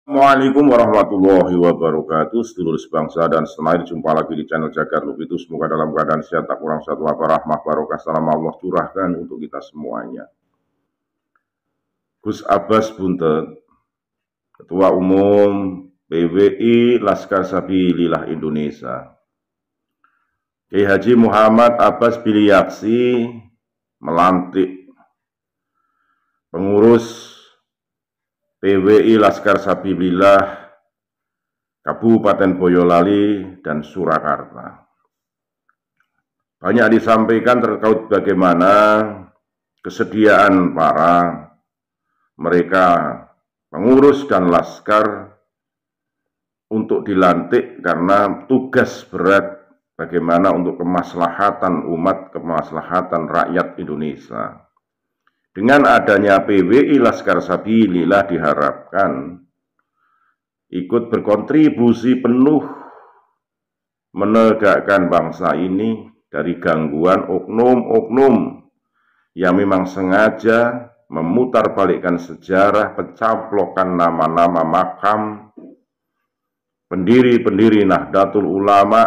Assalamualaikum warahmatullahi wabarakatuh. Sedulur sebangsa dan setanah, jumpa lagi di channel Jagat Lup itu. Semoga dalam keadaan sehat, tak kurang satu apa, rahmah barokah salam Allah curahkan untuk kita semuanya. Gus Abbas Buntet, Ketua Umum PWI Laskar Sabilillah Indonesia. Kiai Haji Muhammad Abbas Biliaksi melantik pengurus PWI Laskar Sabilillah Kabupaten Boyolali dan Surakarta. Banyak disampaikan terkait bagaimana kesediaan para mereka pengurus dan laskar untuk dilantik karena tugas berat bagaimana untuk kemaslahatan umat, kemaslahatan rakyat Indonesia. Dengan adanya PWI Laskar Sabilillah diharapkan ikut berkontribusi penuh menegakkan bangsa ini dari gangguan oknum-oknum yang memang sengaja memutarbalikkan sejarah, pencaplokan nama-nama makam pendiri-pendiri Nahdlatul Ulama,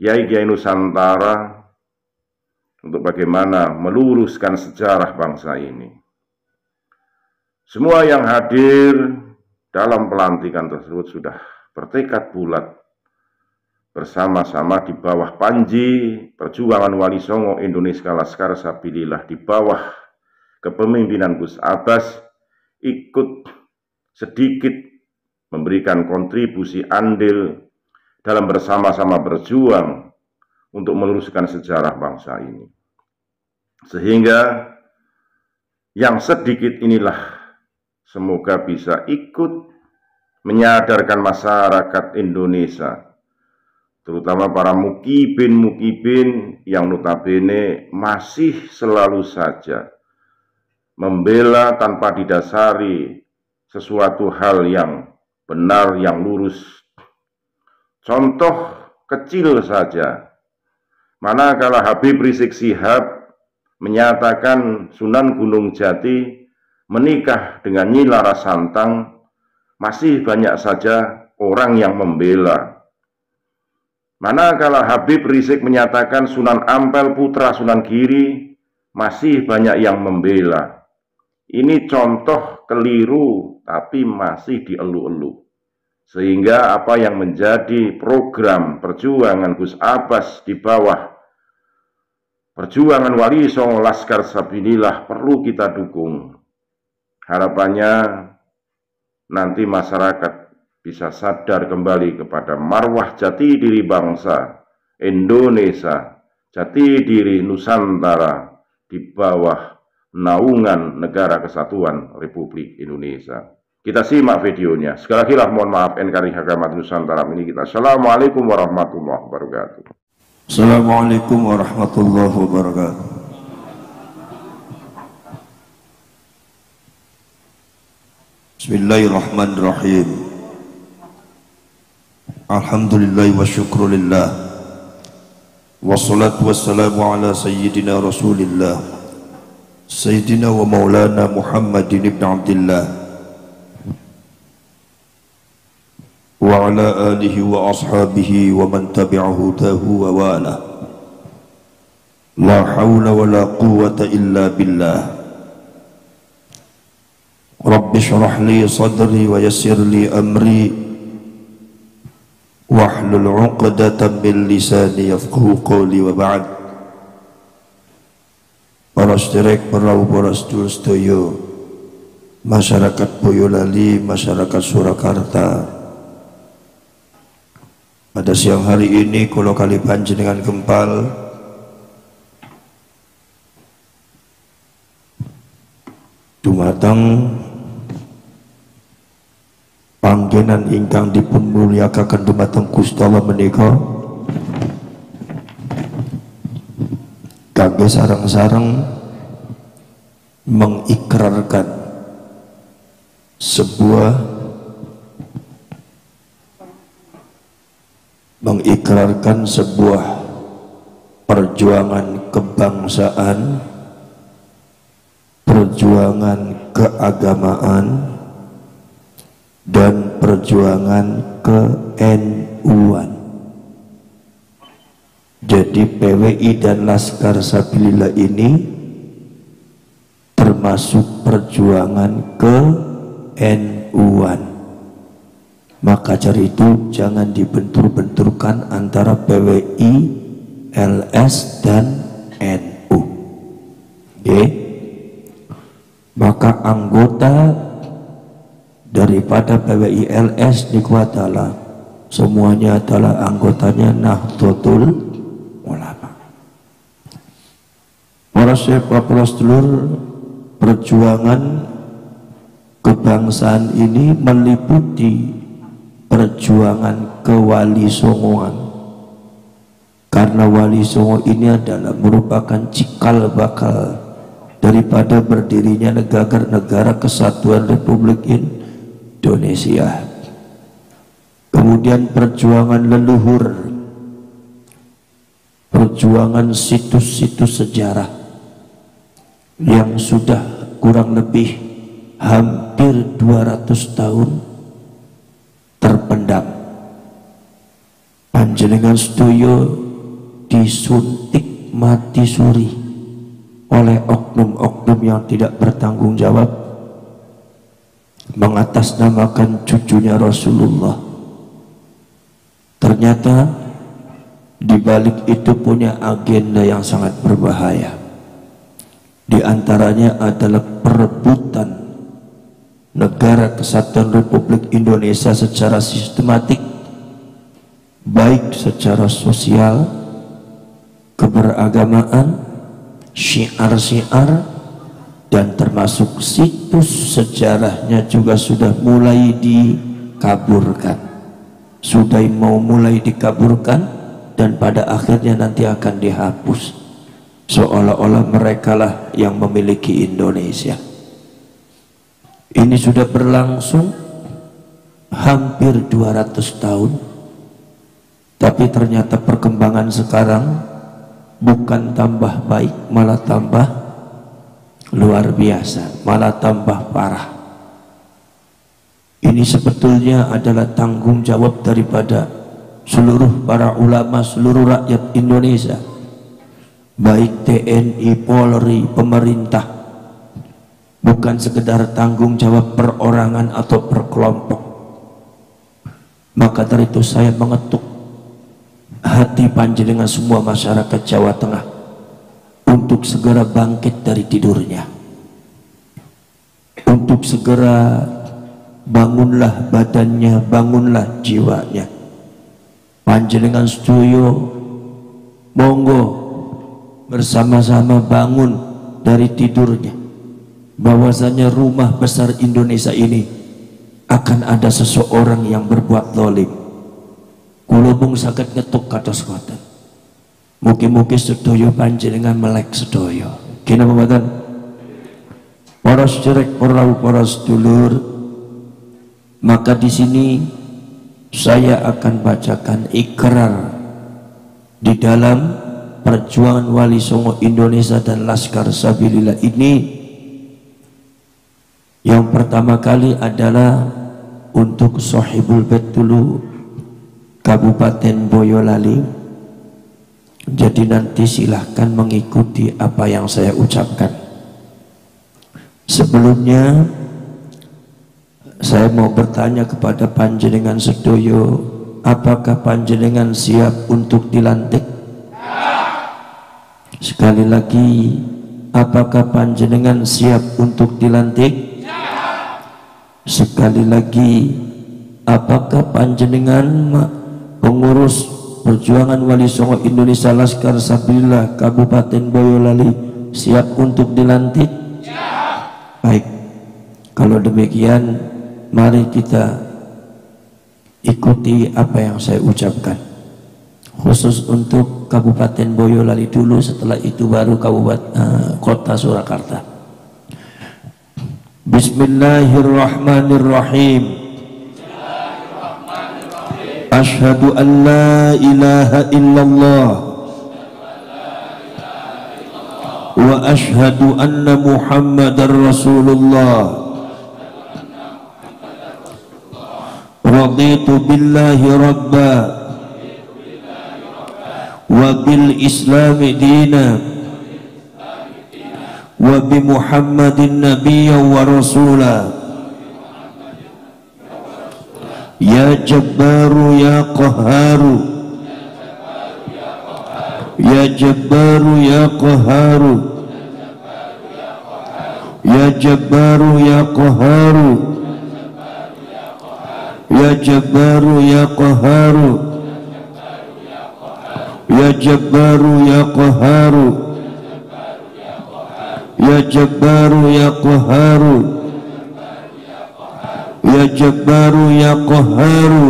kiai-kiai Nusantara, untuk bagaimana meluruskan sejarah bangsa ini. Semua yang hadir dalam pelantikan tersebut sudah bertekad bulat bersama-sama di bawah panji perjuangan Wali Songo Indonesia Laskar Sabilillah, di bawah kepemimpinan Gus Abbas, ikut sedikit memberikan kontribusi andil dalam bersama-sama berjuang untuk meluruskan sejarah bangsa ini. Sehingga yang sedikit inilah semoga bisa ikut menyadarkan masyarakat Indonesia, terutama para mukibin yang notabene masih selalu saja membela tanpa didasari sesuatu hal yang benar, yang lurus. Contoh kecil saja, manakala Habib Rizik Syihab menyatakan Sunan Gunung Jati menikah dengan Nyi Rara Santang, masih banyak saja orang yang membela. Manakala Habib Rizik menyatakan Sunan Ampel putra Sunan Giri, masih banyak yang membela. Ini contoh keliru tapi masih dielu-elu. Sehingga apa yang menjadi program perjuangan Gus Abbas di bawah perjuangan Wali Songo Laskar Sabilillah perlu kita dukung. Harapannya nanti masyarakat bisa sadar kembali kepada marwah jati diri bangsa Indonesia, jati diri Nusantara di bawah naungan Negara Kesatuan Republik Indonesia. Kita simak videonya. Sekali lagi lah mohon maaf NKRI Hakamat Nusantara ini kita. Assalamualaikum warahmatullahi wabarakatuh. Assalamualaikum warahmatullahi wabarakatuh. Bismillahirrahmanirrahim. Alhamdulillah wa syukrulillah. Wassalatu wassalamu ala sayyidina Rasulillah, Sayyidina wa maulana Muhammadin ibn Abdillah, wa ala alihi wa ashabihi wa man tabi'ahu tahu wa wala. La hawla wa la quwwata illa billah. Rabbi syrah li sadri wa yassir li amri wahlul 'uqdatam min lisani yafqahu qawli wa ba'd. Para sederek, para sedulur sedaya, masyarakat Boyolali, masyarakat Surakarta, pada siang hari ini kula kali panjenengan gempal dumateng panggenan ingkang dipun mulyakaken dumateng Gusti Allah menika kangge sareng-sareng mengikrarkan sebuah perjuangan kebangsaan, perjuangan keagamaan, dan perjuangan ke-NU-an. Jadi PWI dan Laskar Sabilillah ini termasuk perjuangan ke-NU-an. Maka dari itu jangan dibentur-benturkan antara PWI, LS dan NU. Oke? Maka anggota daripada PWI LS niku adalah semuanya adalah anggotanya Nahdlatul Ulama. Para syekh, para sedulur, perjuangan kebangsaan ini meliputi perjuangan ke Wali Songoan, karena Wali Songo ini adalah merupakan cikal bakal daripada berdirinya negara kesatuan Republik Indonesia. Kemudian perjuangan leluhur, perjuangan situs-situs sejarah yang sudah kurang lebih hampir 200 tahun terpendam. Panjenengan sedoyo disuntik mati suri oleh oknum-oknum yang tidak bertanggung jawab mengatasnamakan cucunya Rasulullah. Ternyata di balik itu punya agenda yang sangat berbahaya. Di antaranya adalah perebutan negara kesatuan Republik Indonesia secara sistematik, baik secara sosial, keberagamaan, syiar-syiar, dan termasuk situs sejarahnya juga sudah mulai dikaburkan, sudah mau mulai dikaburkan, dan pada akhirnya nanti akan dihapus, seolah-olah merekalah yang memiliki Indonesia. Ini sudah berlangsung hampir 200 tahun, tapi ternyata perkembangan sekarang bukan tambah baik, malah tambah luar biasa, malah tambah parah. Ini sebetulnya adalah tanggung jawab daripada seluruh para ulama, seluruh rakyat Indonesia, baik TNI, Polri, pemerintah. Bukan sekedar tanggung jawab perorangan atau perkelompok. Maka dari itu saya mengetuk hati panjenengan semua masyarakat Jawa Tengah untuk segera bangkit dari tidurnya, untuk segera bangunlah badannya, bangunlah jiwanya. Panjenengan sedoyo monggo bersama-sama bangun dari tidurnya, bahwasanya rumah besar Indonesia ini akan ada seseorang yang berbuat zalim. Kula mung saged ngetuk kados ngoten. Mugi-mugi sedaya panjenengan melek sedaya. Kena mboten? Para sedherek, para sedulur, maka di sini saya akan bacakan ikrar di dalam perjuangan Wali Songo Indonesia dan Laskar Sabilillah ini. Yang pertama kali adalah untuk Sohibul Bait dulu, Kabupaten Boyolali. Jadi nanti silahkan mengikuti apa yang saya ucapkan. Sebelumnya saya mau bertanya kepada panjenengan sedoyo, apakah panjenengan siap untuk dilantik? Sekali lagi, apakah panjenengan siap untuk dilantik? Sekali lagi, apakah panjenengan pengurus perjuangan Wali Songo Indonesia Laskar Sabilillah Kabupaten Boyolali siap untuk dilantik? Baik, kalau demikian mari kita ikuti apa yang saya ucapkan, khusus untuk Kabupaten Boyolali dulu, setelah itu baru Kota Surakarta. Bismillahirrahmanirrahim. Asyhadu an la ilaha illallah wa asyhadu anna Muhammadar Rasulullah. raditu billahi rabba wa bil islami dina wa bi Muhammadin nabiyya wa rasula. Ya Jabbaru ya Qahharu, ya Jabbaru ya Qahharu, ya Jabbaru ya Qahharu, ya Jabbaru ya Qahharu, ya Jabbaru ya Qahharu, ya Jabbaru ya Qahharu, ya Jabbaru ya Qahharu,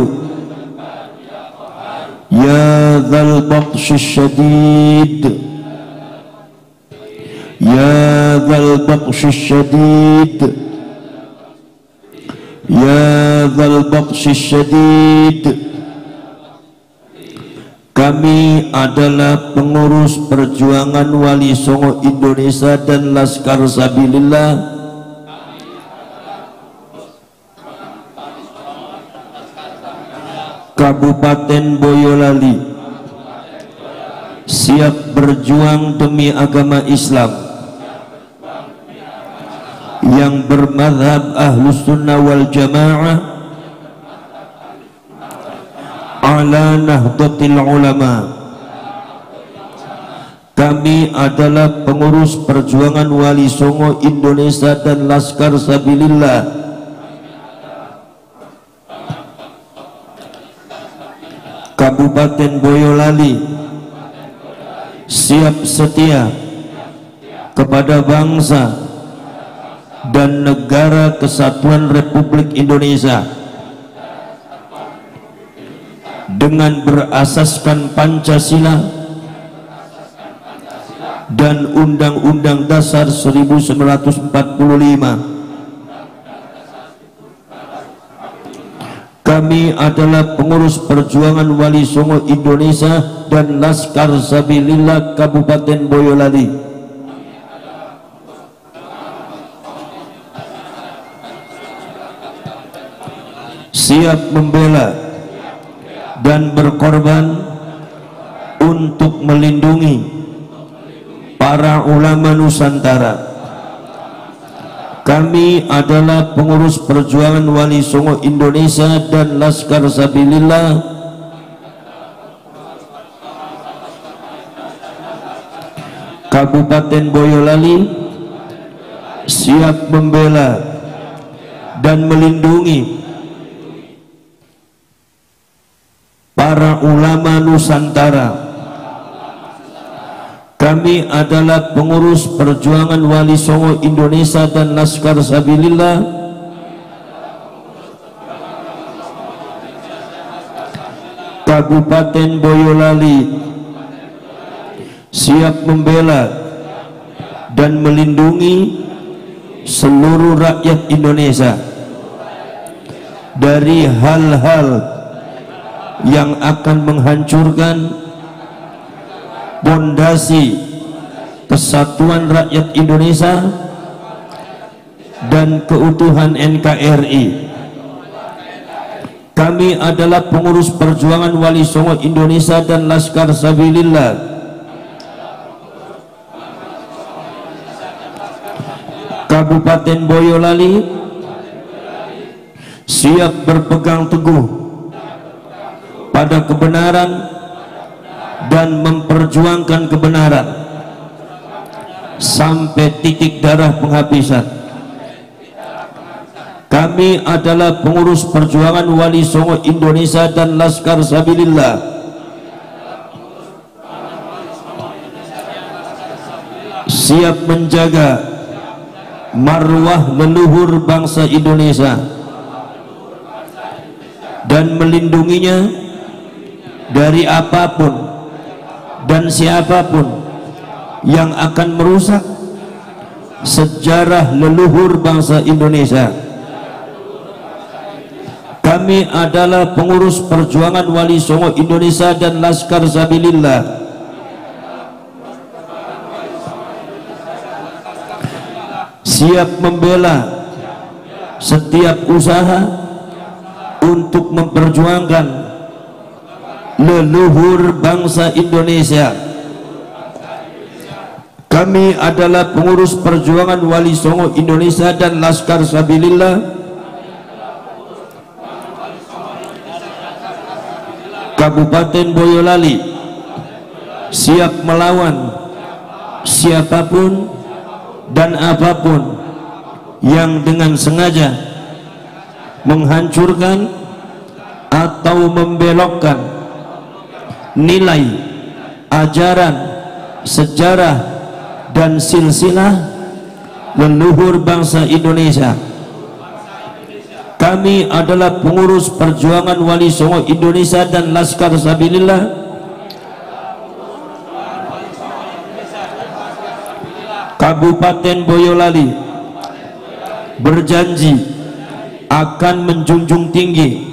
ya Dzal Batshi Syadid, ya Dzal Batshi Syadid, ya Dzal Batshi Syadid. Kami adalah pengurus perjuangan Wali Songo Indonesia dan Laskar Sabilillah Kabupaten Boyolali, siap berjuang demi agama Islam yang bermadhab Ahlus Sunnah wal Jamaah ala Nahdlatul Ulama. Kami adalah pengurus perjuangan Wali Songo Indonesia dan Laskar Sabilillah Kabupaten Boyolali, siap setia kepada bangsa dan negara kesatuan Republik Indonesia dengan berasaskan Pancasila dan Undang-Undang Dasar 1945. Kami adalah pengurus perjuangan Wali Songo Indonesia dan Laskar Sabilillah Kabupaten Boyolali. Siap membela dan berkorban untuk melindungi para ulama Nusantara. Kami adalah pengurus perjuangan Wali Songo Indonesia dan Laskar Sabilillah Kabupaten Boyolali, siap membela dan melindungi para ulama Nusantara. Kami adalah pengurus perjuangan Wali Songo Indonesia dan Laskar Sabilillah Kabupaten Boyolali, siap membela dan melindungi seluruh rakyat Indonesia dari hal-hal yang akan menghancurkan pondasi kesatuan rakyat Indonesia dan keutuhan NKRI. Kami adalah pengurus perjuangan Wali Songo Indonesia dan Laskar Sabilillah Kabupaten Boyolali, siap berpegang teguh pada kebenaran dan memperjuangkan kebenaran sampai titik darah penghabisan. Kami adalah pengurus perjuangan Wali Songo Indonesia dan Laskar Sabilillah siap menjaga marwah leluhur bangsa Indonesia dan melindunginya dari apapun dan siapapun yang akan merusak sejarah leluhur bangsa Indonesia. Kami adalah pengurus perjuangan Wali Songo Indonesia dan Laskar Sabilillah siap membela setiap usaha untuk untuk memperjuangkan leluhur bangsa Indonesia. Kami adalah pengurus perjuangan Wali Songo Indonesia dan Laskar Sabilillah Kabupaten Boyolali, siap melawan siapapun dan apapun yang dengan sengaja menghancurkan atau membelokkan nilai, ajaran, sejarah dan silsilah leluhur bangsa Indonesia. Kami adalah pengurus perjuangan Wali Songo Indonesia dan Laskar Sabilillah Kabupaten Boyolali berjanji akan menjunjung tinggi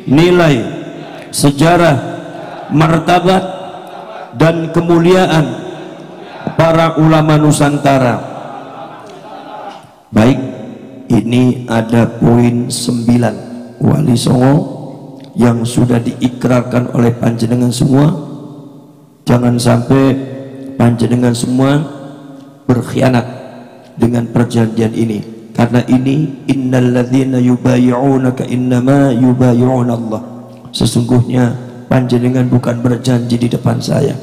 nilai, sejarah, martabat dan kemuliaan para ulama Nusantara. Baik, ini ada poin 9 Wali Songo yang sudah diikrarkan oleh panjenengan semua. Jangan sampai panjenengan semua berkhianat dengan perjanjian ini, karena ini innalladzina yubayyi'unaka innama yubayyi'una Allah. Sesungguhnya panjenengan bukan berjanji di depan saya,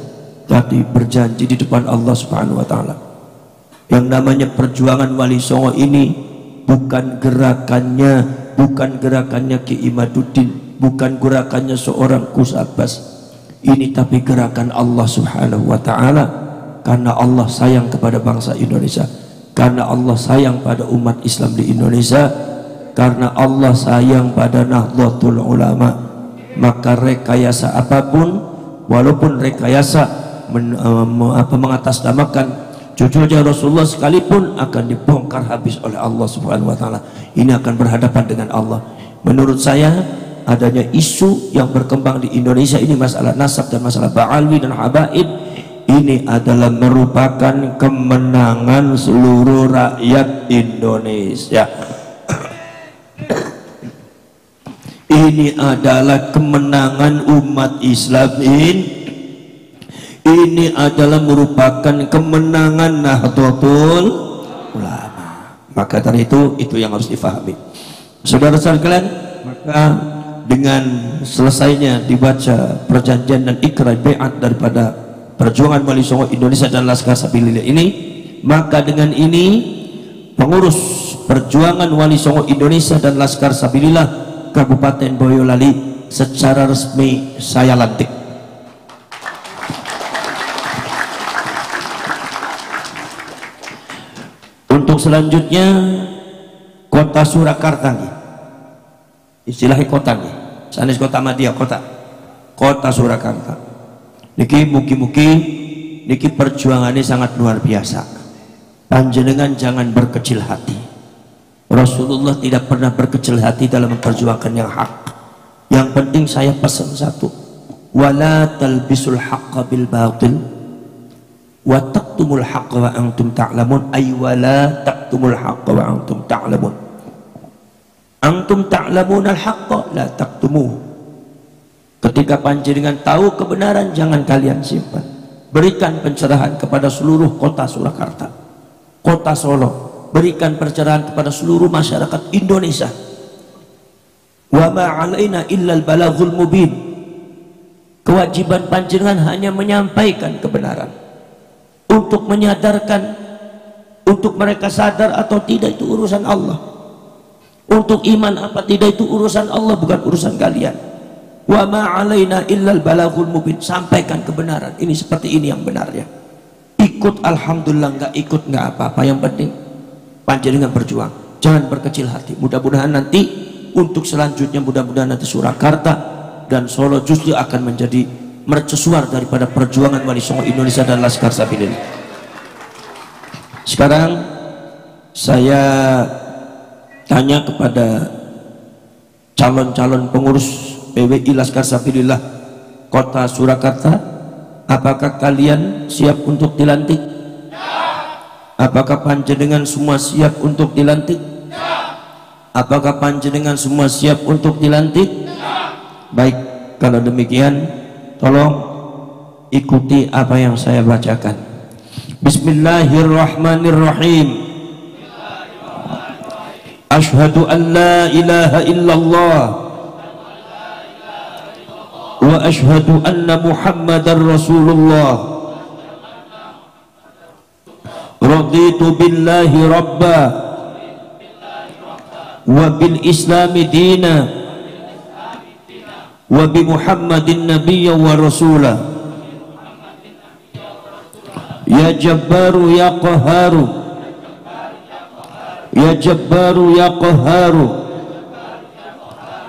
tapi berjanji di depan Allah Subhanahu wa taala. Yang namanya perjuangan Wali Songo ini bukan gerakannya Ki Imaduddin, bukan gerakannya seorang Gus Abbas. Ini tapi gerakan Allah Subhanahu wa taala, karena Allah sayang kepada bangsa Indonesia, karena Allah sayang pada umat Islam di Indonesia, karena Allah sayang pada Nahdlatul Ulama. Maka rekayasa apapun, walaupun rekayasa mengatasnamakan cucunya Rasulullah sekalipun, akan dibongkar habis oleh Allah Subhanahu wa taala. Ini akan berhadapan dengan Allah. Menurut saya, adanya isu yang berkembang di Indonesia ini, masalah nasab dan masalah ba'alwi dan habaib, ini adalah merupakan kemenangan seluruh rakyat Indonesia. Ini adalah kemenangan umat Islam ini adalah merupakan kemenangan Nahdlatul Ulama. Maka dari itu yang harus difahami, saudara-saudara sekalian. Maka dengan selesainya dibaca perjanjian dan ikrar bai'at daripada perjuangan Wali Songo Indonesia dan Laskar Sabilillah ini, maka dengan ini pengurus perjuangan Wali Songo Indonesia dan Laskar Sabilillah Kabupaten Boyolali secara resmi saya lantik. Untuk selanjutnya Kota Surakarta, istilahnya kota nih, sanes Kota Madia, Kota Surakarta. Niki mugi-mugi niki perjuangannya sangat luar biasa. Panjenengan jangan berkecil hati. Rasulullah tidak pernah berkecil hati dalam memperjuangkan yang hak. Yang penting saya pesan satu, wala talbisul haqqa bil batil wa taqtumul haqqa wa antum ta'lamun, ay wala taqtumul haqqa wa antum ta'lamun. Antum ta'lamun al-haqqa la taqtumuhu. Ketika panjenengan tahu kebenaran, jangan kalian simpan. Berikan pencerahan kepada seluruh kota Surakarta, kota Solo, berikan pencerahan kepada seluruh masyarakat Indonesia. Wa ma 'alaina illal balaghul mubin. Kewajiban panjenengan hanya menyampaikan kebenaran, untuk menyadarkan, untuk mereka sadar atau tidak itu urusan Allah, untuk iman apa tidak itu urusan Allah, bukan urusan kalian. Wa ma 'alaina illal balaghul mubin. Sampaikan kebenaran, ini seperti ini yang benarnya. Ikut alhamdulillah, nggak ikut nggak apa-apa, yang penting panjenengan berjuang, jangan berkecil hati. Mudah-mudahan nanti untuk selanjutnya, mudah-mudahan nanti Surakarta dan Solo justru akan menjadi mercusuar daripada perjuangan Wali Songo Indonesia dan Laskar Sabilillah. Sekarang saya tanya kepada calon-calon pengurus PWI Laskar Sabilillah Kota Surakarta, apakah kalian siap untuk dilantik? Apakah panjenengan semua siap untuk dilantik? Apakah panjenengan semua siap untuk dilantik? Baik, kalau demikian tolong ikuti apa yang saya bacakan. Bismillahirrahmanirrahim. Ashhadu an la ilaha illallah wa ashhadu anna Muhammadar Rasulullah. Raditu billahi rabba wa bil islami dina wa bi Muhammadin nabiyya wa rasula. Ya Jabbaru ya Qahharu, ya Jabbaru ya Qahharu,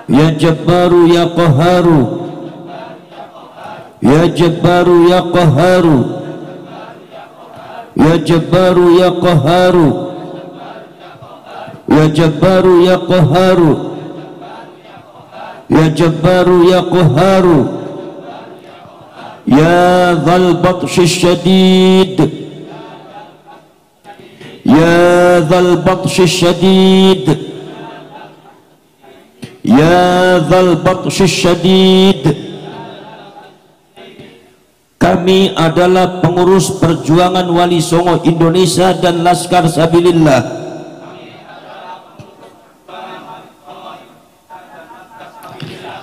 ya Jabbaru ya Qahharu, ya Jabbaru ya Qahharu, ya Jabbaru ya Qahharu, ya Jabbaru ya Qahharu, ya Jabbaru ya Qahharu, ya Dzal Batshi Syadid, ya Dzal Batshi Syadid, ya Dzal Batshi Syadid. Kami adalah pengurus perjuangan Wali Songo Indonesia dan Laskar Sabilillah.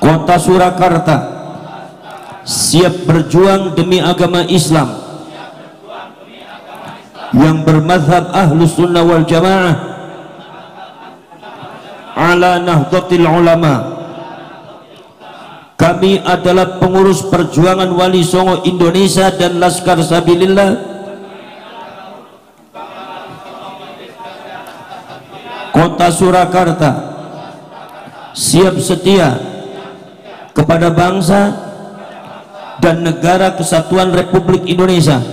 Kota Surakarta siap berjuang demi agama Islam yang bermadzhab Ahlus Sunnah wal Jamaah ala Nahdlatul Ulama. Kami adalah pengurus perjuangan Wali Songo Indonesia dan Laskar Sabilillah Kota Surakarta siap setia kepada bangsa dan negara kesatuan Republik Indonesia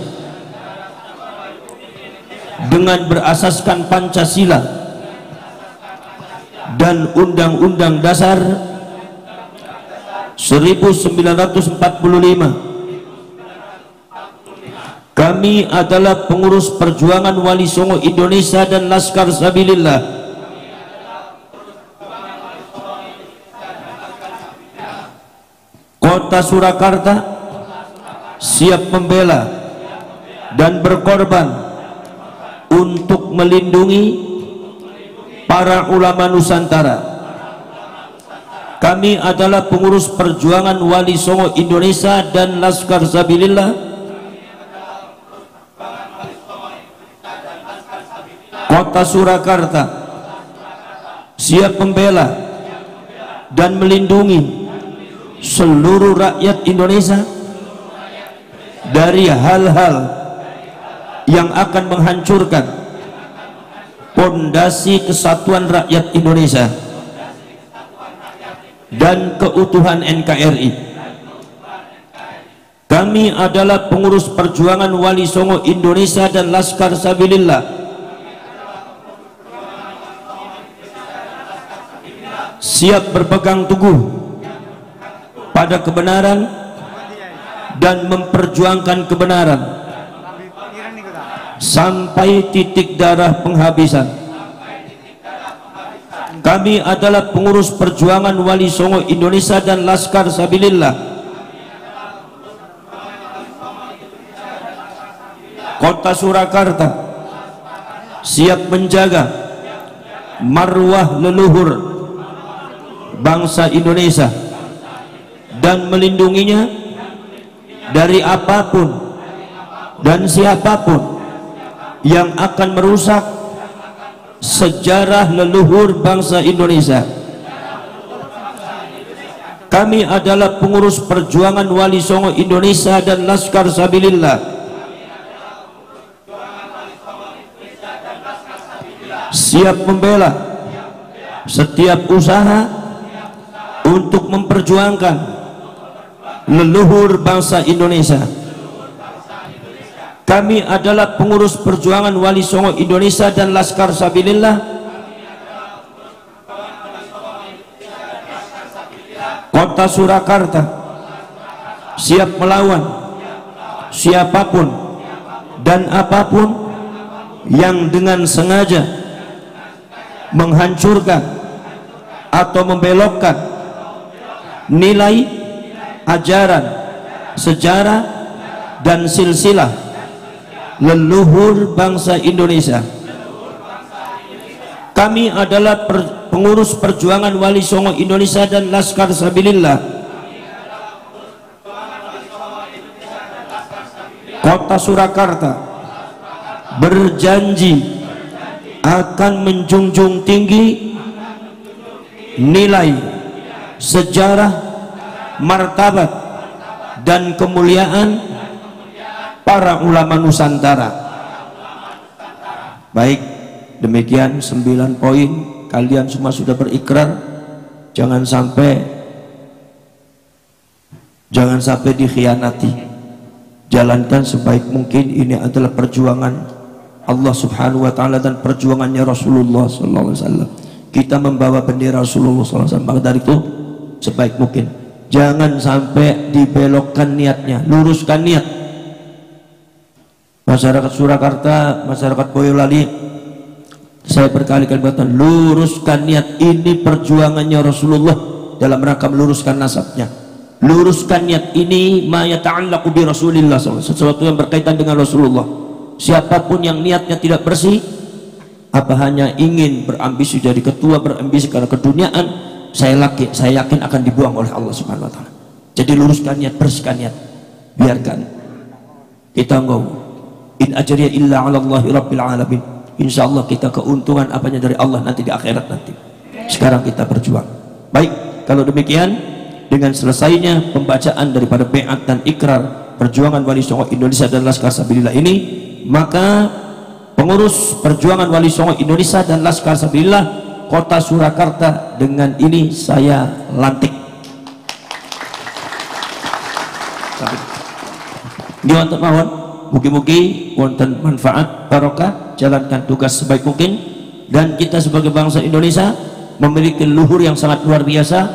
dengan berasaskan Pancasila dan Undang-Undang Dasar 1945. Kami adalah pengurus perjuangan Wali Songo Indonesia dan Laskar Sabilillah Kota Surakarta siap membela dan berkorban untuk melindungi para ulama Nusantara. Kami adalah pengurus perjuangan Wali Songo Indonesia dan Laskar Sabilillah Kota Surakarta siap membela dan melindungi seluruh rakyat Indonesia dari hal-hal yang akan menghancurkan pondasi kesatuan rakyat Indonesia dan keutuhan NKRI. Kami adalah pengurus perjuangan Wali Songo Indonesia dan Laskar Sabilillah siap berpegang teguh pada kebenaran dan memperjuangkan kebenaran sampai titik darah penghabisan. Kami adalah pengurus perjuangan Wali Songo Indonesia dan Laskar Sabilillah Kota Surakarta siap menjaga marwah leluhur bangsa Indonesia dan melindunginya dari apapun dan siapapun yang akan merusak sejarah leluhur bangsa Indonesia. Kami adalah pengurus perjuangan Wali Songo Indonesia dan Laskar Sabilillah siap membela setiap usaha untuk memperjuangkan leluhur bangsa Indonesia. Kami adalah pengurus perjuangan Wali Songo Indonesia dan Laskar Sabilillah Kota Surakarta siap melawan siapapun dan apapun yang dengan sengaja menghancurkan atau membelokkan nilai, ajaran, sejarah, dan silsilah leluhur bangsa Indonesia. Kami adalah pengurus perjuangan Wali Songo Indonesia dan Laskar Sabilillah Kota Surakarta berjanji akan menjunjung tinggi nilai, sejarah, martabat, dan kemuliaan para ulama Nusantara. Baik, demikian 9 poin. Kalian semua sudah berikrar. Jangan sampai dikhianati. Jalankan sebaik mungkin. Ini adalah perjuangan Allah Subhanahu wa taala dan perjuangannya Rasulullah sallallahu alaihi wasallam. Kita membawa bendera Rasulullah sallallahu alaihi wasallam. Maka dari itu sebaik mungkin jangan sampai dibelokkan niatnya, luruskan niat. Masyarakat Surakarta, masyarakat Boyolali, saya berkali-kali berkata, luruskan niat. Ini perjuangannya Rasulullah dalam rangka meluruskan nasabnya. Luruskan niat ini, ma yata'allaqu bi Rasulillah, sesuatu yang berkaitan dengan Rasulullah. Siapapun yang niatnya tidak bersih, apa hanya ingin berambisi jadi ketua, berambisi karena keduniaan, saya yakin akan dibuang oleh Allah Subhanahu wa taala. Jadi luruskan niat, bersihkan niat. Biarkan kita ngomong, in ajriya illa 'ala Allahi rabbil alamin. Insyaallah kita keuntungan apanya dari Allah nanti di akhirat nanti. Sekarang kita berjuang. Baik, kalau demikian dengan selesainya pembacaan daripada bai'at dan ikrar perjuangan Wali Songo Indonesia dan Laskar Sabilillah ini, maka pengurus perjuangan Wali Songo Indonesia dan Laskar Sabilillah Kota Surakarta dengan ini saya lantik. Wonten mawon, mugi-mugi wonten manfaat barokah, jalankan tugas sebaik mungkin, dan kita sebagai bangsa Indonesia memiliki luhur yang sangat luar biasa,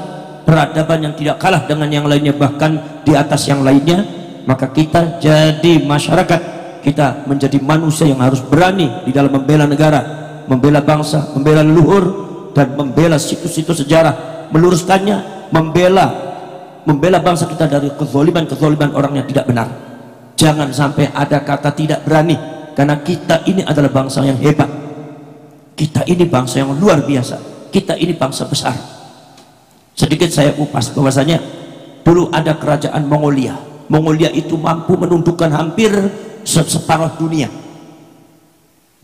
peradaban yang tidak kalah dengan yang lainnya, bahkan di atas yang lainnya. Maka kita jadi masyarakat, kita menjadi manusia yang harus berani di dalam membela negara, membela bangsa, membela leluhur, dan membela situs-situs sejarah, meluruskannya, membela bangsa kita dari kezaliman orang yang tidak benar. Jangan sampai ada kata tidak berani, karena kita ini adalah bangsa yang hebat, kita ini bangsa yang luar biasa, kita ini bangsa besar. Sedikit saya kupas bahwasanya dulu ada kerajaan Mongolia. Mongolia itu mampu menundukkan hampir separuh dunia.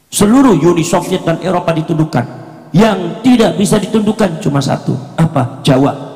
Seluruh Uni Soviet dan Eropa ditundukkan. Yang tidak bisa ditundukkan cuma satu, apa? Jawa.